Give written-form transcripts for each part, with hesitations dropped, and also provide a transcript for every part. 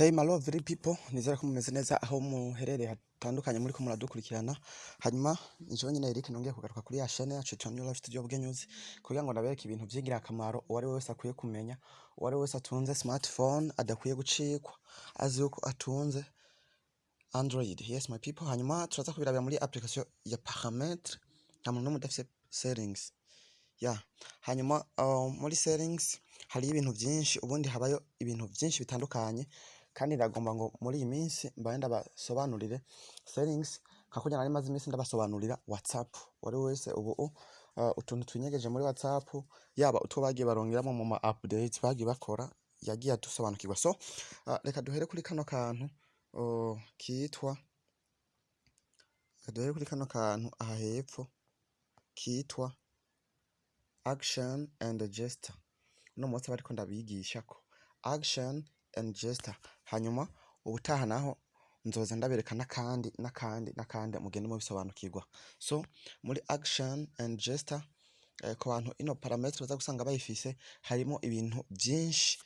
Hey my lovely people, nizera ko mumeze neza aho muherereye hatandukanye muri ko muradukurikirana. Hanyuma nijo nyine Eric nongeye kugaruka kuri ya chaîne yacu ya New Life Studio News kugira ngo ndabereke ibintu byingira akamaro uwari wese akwiye kumenya, uwari wese atunze smartphone adakwiye gucikwa, azi yuko atunze Android. Yes my people, hanyuma turaza kubirabira muri application ya paramètres hamwe no mudafise settings. Hanyuma muri settings hari ibintu byinshi, ubundi habayo ibintu byinshi bitandukanye kandi ndagomba ngo muri iyi minsi mbaye ndabasobanurire settings kakunya nari maze iminsi ndabasobanurira WhatsApp. Wari wese ubu utuntu twinyegeje muri WhatsApp, yaba utwo bagiye barongeramo mu ma updates bagiye bakora, yagiye atusobanukirwa. So reka duhere kuri kano kantu kitwa aha hepfo kitwa action and gesture. No munsi bariko ndabigisha ko action and gesture, hanyuma ubutaha naho nzoza ndabereka nakandi mugende mu bisobanukirwa. So muri action and gesture ku bantu ino parametre baza gusanga bayifise harimo ibintu byinshi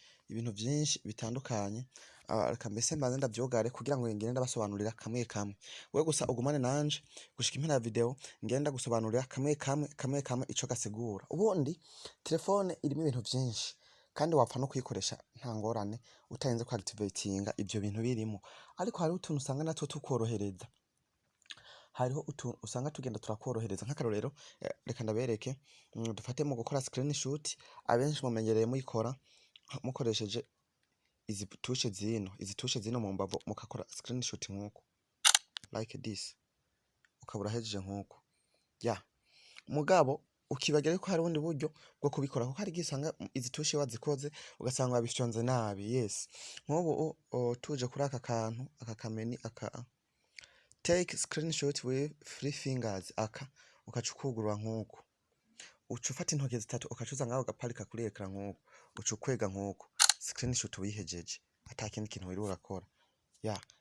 bitandukanye. Reka mbese mbanze ndabyogare kugira ngo ngende ndabasobanurira kamwe kamwe. We gusa ugumane nanje gushika impera video ngenda gusobanurira kamwe ico gasigura. Ubundi telefone irimo ibintu byinshi kandi wapfa no kuyikoresha nta ngorane utayenze ku activatinga ibyo bintu birimo, ariko hari utuntu usanga natwo tukorohereza. Hariho utuntu usanga tugenda turakorohereza nk'akarorero. Reka ndabereke dufate mu gukora screenshot. Abenshi mumenyereye muyikora mukoresheje izi tushe zino mu mbavu, mukakora screenshot nkuko like this, ukabura hejeje nkuko mugabo ukibagere ko hari ubundi buryo bwo kubikora, kuko hari gisanga izi tushe wazikoze ugasanga wabifyonze nabi. Yes, nk'ubu tuje kuri aka kantu kameni take screenshot with 3 fingers ukacukugurura nkuko, ucufata intoke zitatu ukacuza ngaho gaparika kuri ekran nkuko, ucukwega nkuko screenshot wihejeje atakindi kintu wiri urakora.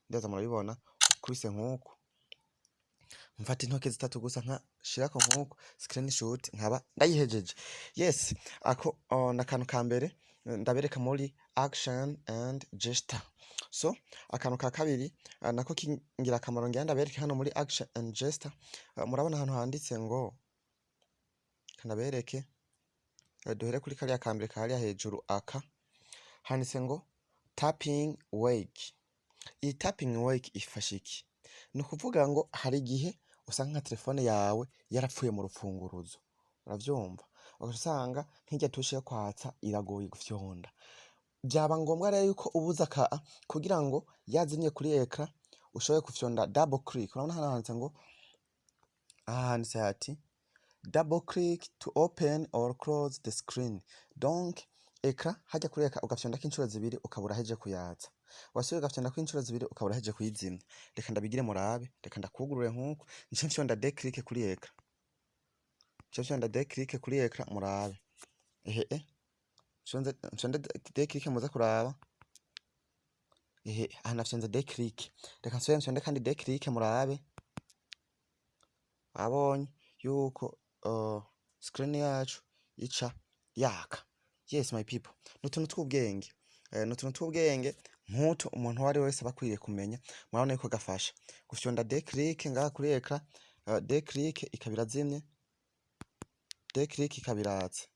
Ndaza murabibona kubise nkuko, mfata intoke zitatu gusa nka shirako nkuko screenshot nkaba ndayihejeje. Yes, ako nakantu ka mbere ndabereka muri action and gesture. So akantu ka kabiri nako kingira akamaro ngenda ndabereka hano muri action and gesture. Murabona hano handitse ngo kandabereke, duhere kuri kariya ka mbere kariya hejuru handitse ngo tapping wake. Iyi tapping wake ifasha iki? Ni ukuvuga ngo hari igihe usanga nka telefone yawe yarapfuye mu rufunguruzo, uravyumva, ugasanga nk'ijya tushe yo kwatsa iragoye gufyonda. Byaba ngombwa rero yuko ubuza kugira ngo yazimye kuri ekran ushoboye gufyonda double click. Urabona hano handitse ngo handitse ati double click to open or close the screen. Donc ekran hajya kuri ekran ugafyonda k'inshuro zibiri ukabura heje kuyatsa, wasubiye ugafyonda k'inshuro zibiri ukabura heje kuyizimya. Reka ndabigire murabe, reka ndakugurure nkuko nce mfyonda de click kuri ekran, kuri ekran murabe. Mfyonda de click muza kuraba. Hanafyonze de click. Reka nsubire mfyonde kandi de click murabe. Abonye yuko screen yacu ica yaka. Yes my people, nutuntu tw'ubwenge, nkuto umuntu wari wese bakwiriye kumenya. Murabona yuko gafasha gufyonda de click ngaha kuri ekran, de click ikabira zimye, de click ikabiratse.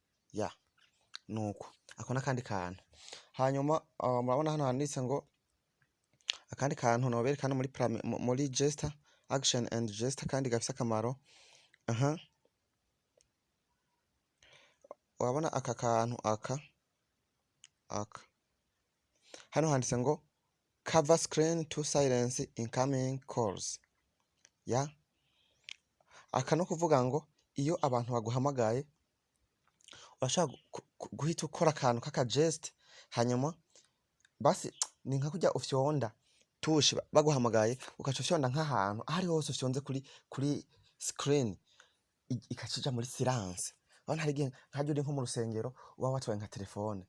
Nuko ako nakandi kantu. Hanyuma murabona hano handitse ngo akandi kantu nobereka hano muri gesture, action and gesture, kandi gafise akamaro. Wabona aka kantu hano handitse ngo cover screen to silence incoming calls. Aka no kuvuga ngo iyo abantu baguhamagaye urashaka guhita ukora akantu k'aka geste, hanyuma basi ni nka kujya ufyonda tushe baguhamagaye ukaca ufyonda nk'ahantu ahari hose ufyonze kuri screen ikacija muri silence. Abana hari igihe nkajya uri nko mu rusengero uba watwaye nka telefone,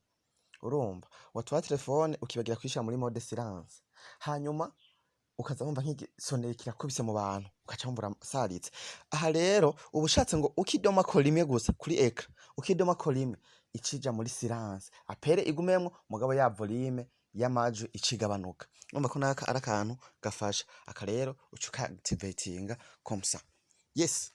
urumva watwaye telefone ukibagira kwishira muri mode silence, hanyuma ukaza wumva nk'igisoneye kirakubise mu bantu ukaca wumva saritse. Aha rero ubushatse ngo ukidoma ko rimwe gusa kuri ekran, ukidoma ko rimwe icija muri silence, apere igumemwo mugabo ya volume y'amajwi icigabanuka. Urumva ko naka ari akantu gafasha. Aka rero uca activatinga komsa. Yes.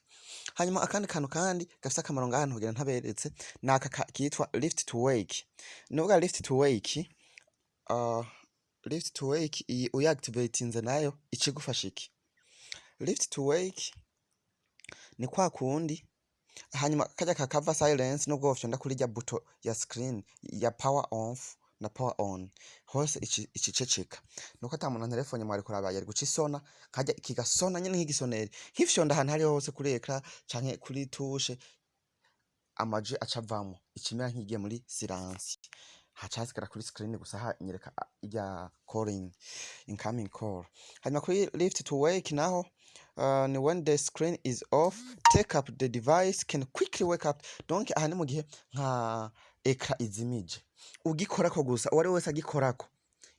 Hanyuma akandi kantu kandi gafite akamaro ngaha ntugira ntaberetse naka kitwa lift to wake. Nuvuga lift to wake, lift to wake iyi uyactivatinze nayo ikigufasha iki? Lift to wake ni kwa kundi hanyuma kajya kakava silence nubwo wofyonda kuri rya buto ya screen ya power off na power on hose iciceceka nuko ata muntu telefone mwari kuraba yari guca isona kajya kigasona nyine nk'igisoneri nk'ifyonda ahantu hari hose kuri ekra canke kuri touche amaji acavamo ikimera nk'igiye muri silence hacasigara kuri screen gusa hanyereka ya calling incoming call. Hanyuma kuri lift to wake naho ni when the screen is off, take up the device can quickly wake up. Donc aha ni mu gihe nka ekra izimije ugikorako gusa uwari wese agikorako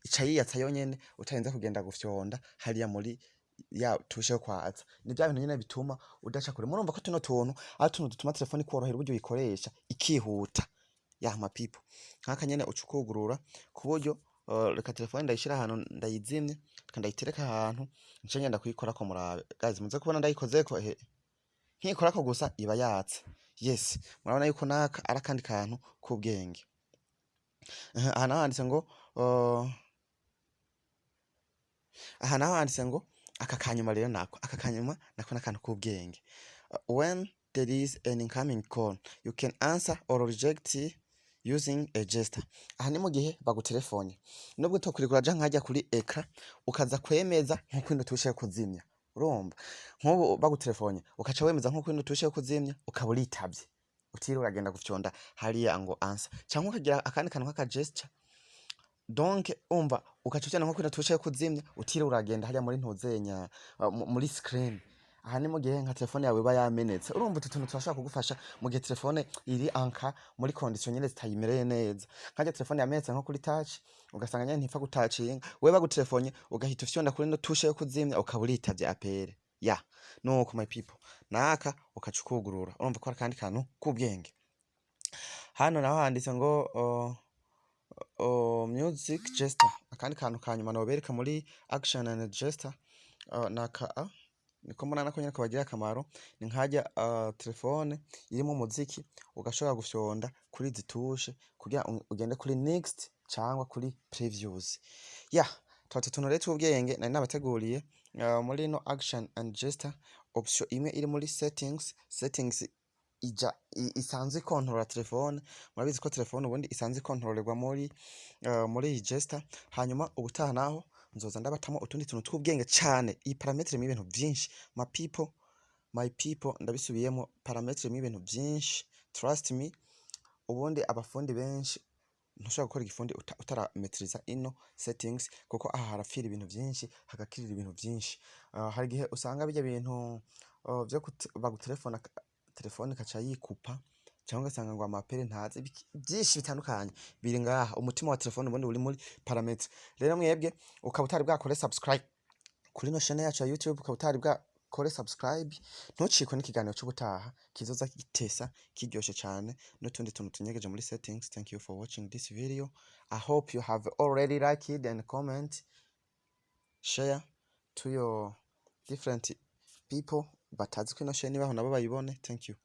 ica yiyatsa yonyene utarinze kugenda gufyonda hariya muri ya tushe kwatsa. Ni bya bintu nyene bituma udaca kure. Murumva ko tuno tuntu ari tuntu dutuma telefone kworohera uburyo uyikoresha ikihuta ya ma people. Nkaka nyene ucukugurura ku buryo reka telefone ndayishira ahantu ndayizimye ndayitereka ahantu nce ngenda kuyikorako murabe. Guys muze kubona ndayikozeko nkikorako gusa iba yatsa. Yes, murabona yuko naka ari akandi kantu k'ubwenge. Aha naho handitse ngo aha naho handitse ngo aka kanyuma rero nako aka kanyuma nako nakantu k'ubwenge. When there is an incoming call you can answer or reject using a gesture. Aha ni mu gihe bagutelefone nubwo tokurikura ja nkajya kuri ekra ukaza kwemeza nko kwino tushe kuzimya. Urumva nko bagutelefone ukaca wemeza nko kwino tushe kuzimya ukaba uritabye utiri uragenda gufyonda hariya ngo answer cyangwa ukagira akandi kantu k'aka gesture. Donc umva ukacucana nko kwino tushe kuzimya utiri uragenda hariya muri ntuzenya muri screen. Aha ni mu gihe nka telefone yawe iba yamenetse. Urumva utuntu turashaka kugufasha mu gihe telefone iri anka muri condition nyene zitayimereye neza. Nkajya telefone yamenetse nko kuri touch ugasanga nyene ntifa gutacinga wewe bagutelefone ugahita ufyonda kuri no tushe yo kuzimya ukaba uritavye apere. Ya nuko my people naka ukacukugurura. Urumva ko kandi kantu k'ubwenge. Hano naho handitse ngo music gesture. Akandi kantu kanyuma no bereka muri action and gesture naka niko mbona nako nyene kabagira akamaro. Ni nkajya telefone irimo umuziki ugashobora gufyonda kuri zitushe kugira ugende kuri next cyangwa kuri previews. Ya twate tuntu rero ubwenge nari nabateguriye muri no action and gesture. Option imwe iri muri settings ija isanzwe control telefone. Murabizi ko telefone ubundi isanzwe controllerwa muri iyi gesture. Hanyuma ubutaha naho nzoza ndabatamo utundi tuntu tw'ubwenge cyane. Iyi parametre mu ibintu byinshi my people ndabisubiyemo parametre mu ibintu byinshi. Trust me ubundi abafundi benshi ntushobora gukora igifundi utarametriza ino settings kuko aha harafira ibintu byinshi hagakirira ibintu byinshi. Hari gihe usanga bijya bintu byo bagutelefone kaca yikupa cyangwa ugasanga ngo amapere ntaze byinshi bitandukanye biri ngaha. Umutima wa telefone ubundi uri muri parametre. Rero mwebwe ukaba utari bwakore subscribe kuri no channel yacu ya YouTube, ukaba utari bwakore subscribe ntucikwe n'ikiganiro cy'ubutaha kizoza gitesa kiryoshe cyane n'utundi tuntu tunyegeje muri settings. Thank you for watching this video. I hope you have already liked it and comment, share to your different people batazi ko ino channel baho nabo bayibone. Thank you.